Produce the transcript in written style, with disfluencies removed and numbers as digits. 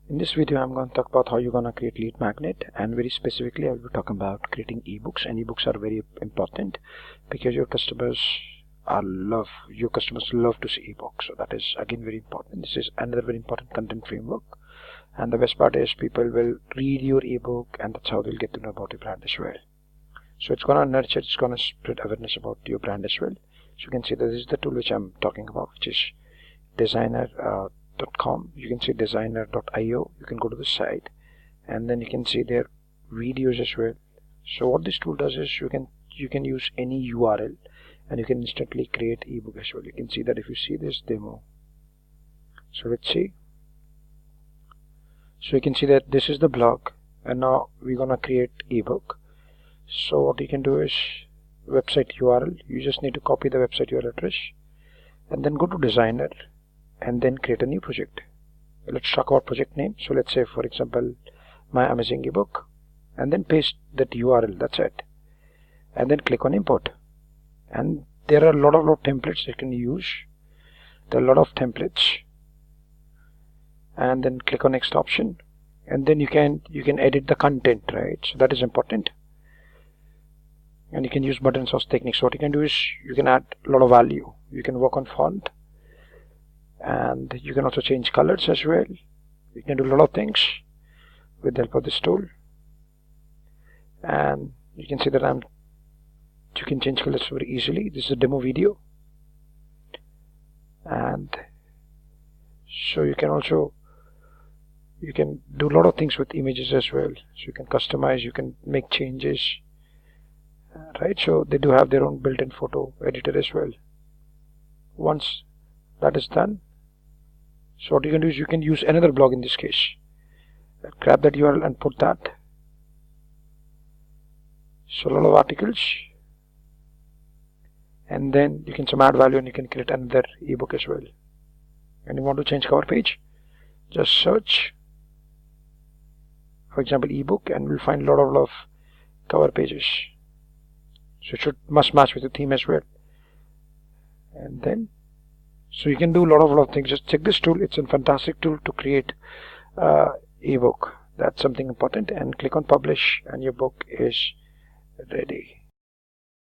In this video, I'm going to talk about how you're going to create lead magnet, and very specifically, I'll be talking about creating ebooks. And ebooks are very important because your customers love to see ebooks. So that is again very important. This is another very important content framework. And the best part is people will read your ebook, and that's how they'll get to know about your brand as well. So it's going to nurture, it's going to spread awareness about your brand as well. So you can see that this is the tool which I'm talking about, which is Designerio.com. You can see designer.io. You can go to the site, and then you can see their videos as well. So what this tool does is you can use any URL, and you can instantly create ebook as well. You can see that if you see this demo. So let's see. So you can see that this is the blog, and now we're gonna create ebook. So what you can do is website URL. You just need to copy the website URL address, and then go to Designer, and then create a new project. Let's talk about project name. So let's say, for example, my amazing ebook, and then paste that URL. That's it, and then click on import. And there are a lot of templates you can use. There are a lot of templates, and then click on next option, and then you can edit the content, right? So that is important. And you can use button source techniques. So what you can do is you can add a lot of value. You can work on font, and you can also change colors as well. You can do a lot of things with the help of this tool. And you can see that you can change colors very easily. This is a demo video, and so you can do a lot of things with images as well. So you can customize, you can make changes, right? So they do have their own built-in photo editor as well. Once that is done, so what you can do is you can use another blog in this case. Grab that URL and put that. So a lot of articles, and then you can add value, and you can create another ebook as well. And you want to change cover page, just search, for example, ebook, and we'll find a lot of cover pages. So it must match with the theme as well. And then, so you can do a lot of things. Just check this tool. It's a fantastic tool to create ebook. That's something important. And click on publish, and your book is ready.